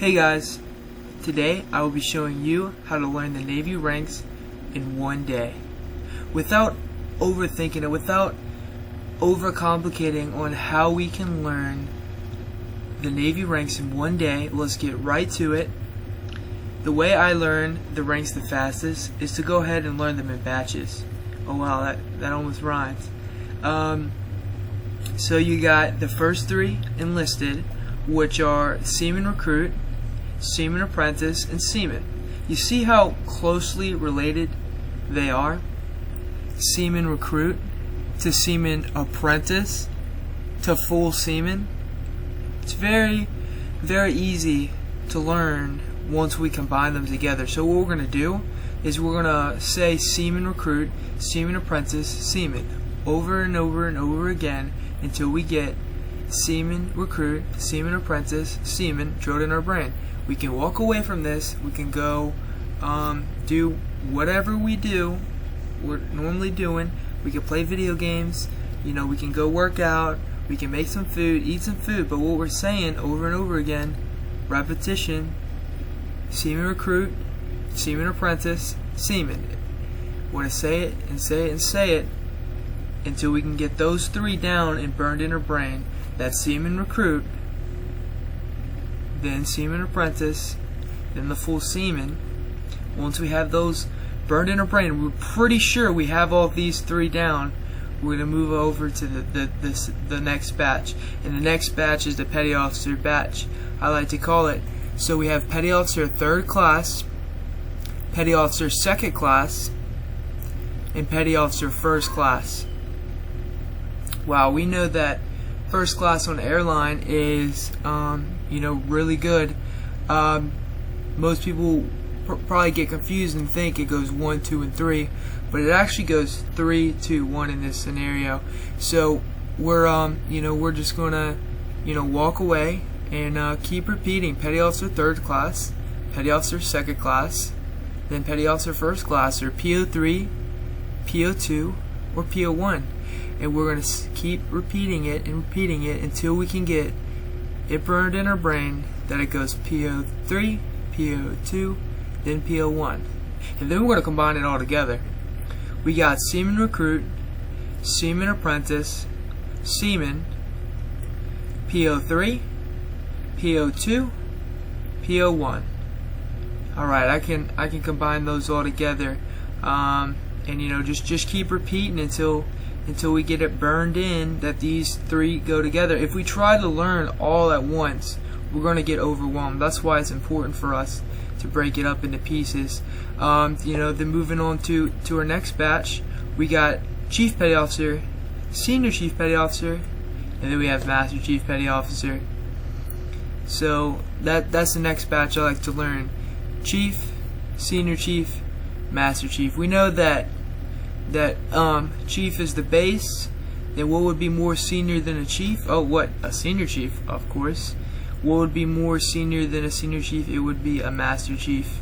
Hey guys, today I will be showing you how to learn the Navy ranks in one day without overthinking it, without overcomplicating on how we can learn the Navy ranks in one day. Let's get right to it. The way I learn the ranks the fastest is to go ahead and learn them in batches. Oh wow, that almost rhymes. So you got the first three enlisted, which are Seaman Recruit, Seaman Apprentice, and Seaman. You see how closely related they are? Seaman Recruit to Seaman Apprentice to full Seaman. It's very, very easy to learn once we combine them together. So what we're going to do is we're going to say Seaman Recruit, Seaman Apprentice, Seaman over and over and over again until we get Seaman Recruit, Seaman Apprentice, Seaman drilled in our brain. We can walk away from this. We can go do whatever we're normally doing. We can play video games. We can go work out. We can make some food, eat some food. But what we're saying over and over again, repetition, Seaman Recruit, Seaman Apprentice, Seaman. We're going to say it and say it and say it until we can get those three down and burned in our brain. That's Seaman Recruit, then Seaman Apprentice, then the full Seaman. Once we have those burned in our brain, we're pretty sure we have all these three down. We're going to move over to the next batch, and the next batch is the Petty Officer batch, I like to call it. So we have Petty Officer 3rd class, Petty Officer 2nd class, and Petty Officer 1st class. Wow, we know that first class on airline is really good. Most people probably get confused and think it goes 1, 2, and 3, but it actually goes 3, 2, 1 in this scenario. So we're just gonna walk away and keep repeating Petty Officer 3rd class, Petty Officer 2nd class, then Petty Officer 1st class, or PO3, PO2, or PO1. And we're going to keep repeating it and repeating it until we can get it burned in our brain that it goes PO3, PO2, then PO1. And then we're going to combine it all together. We got Seaman Recruit, Seaman Apprentice, Seaman, PO3, PO2, PO1. Alright, I can combine those all together. And just keep repeating until we get it burned in that these three go together. If we try to learn all at once, we're going to get overwhelmed. That's why it's important for us to break it up into pieces. Then moving on to our next batch, we got Chief Petty Officer, Senior Chief Petty Officer, and then we have Master Chief Petty Officer. So that's the next batch I like to learn. Chief, Senior Chief, Master Chief. We know that Chief is the base. Then what would be more senior than a Chief? Oh, what? A Senior Chief, of course. What would be more senior than a Senior Chief? It would be a Master Chief.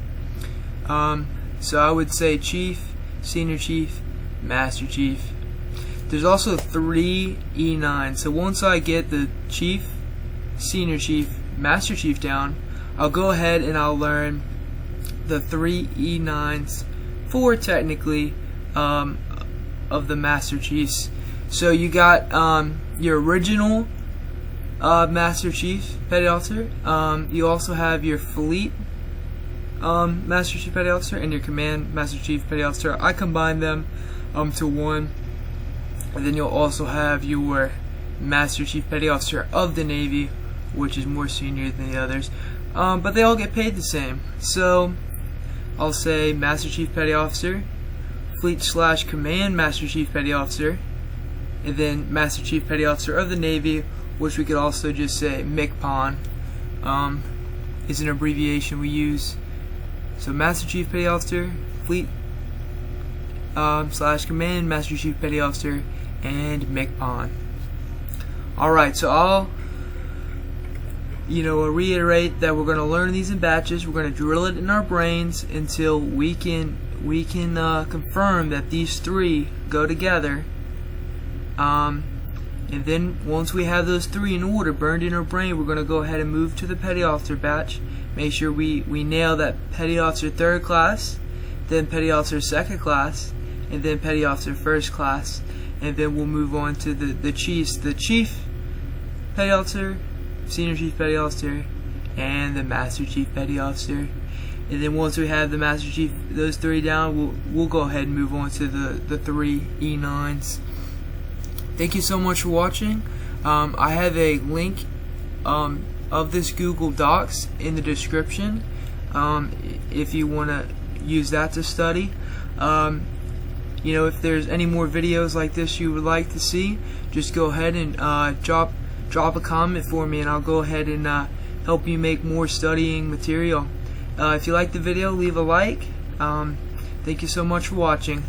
So I would say Chief, Senior Chief, Master Chief. There's also 3 E9. So once I get the Chief, Senior Chief, Master Chief down, I'll go ahead and I'll learn the 3 E9s, 4 technically, of the Master Chiefs. So you got your original Master Chief Petty Officer. You also have your Fleet Master Chief Petty Officer and your Command Master Chief Petty Officer. I combine them to one. And then you'll also have your Master Chief Petty Officer of the Navy, which is more senior than the others. But they all get paid the same. So I'll say Master Chief Petty Officer, Fleet/Command Master Chief Petty Officer, and then Master Chief Petty Officer of the Navy, which we could also just say MCPON, is an abbreviation we use. So Master Chief Petty Officer, Fleet/Command Master Chief Petty Officer, and MCPON. Alright, so I'll reiterate that we're going to learn these in batches. We're going to drill it in our brains until we can confirm that these three go together. And then once we have those 3 in order burned in our brain, we're going to go ahead and move to the petty officer batch. Make sure we nail that petty officer 3rd class, then petty officer 2nd class, and then petty officer 1st class. And then we'll move on to the chiefs, the chief petty officer, senior chief petty officer, and the master chief petty officer. And then once we have the master chief, those 3 down, we'll go ahead and move on to the 3 E9s. Thank you so much for watching. I have a link of this Google Docs in the description if you want to use that to study. You know, if there's any more videos like this you would like to see, just go ahead and drop a comment for me, and I'll go ahead and help you make more studying material. If you like the video, leave a like. Thank you so much for watching.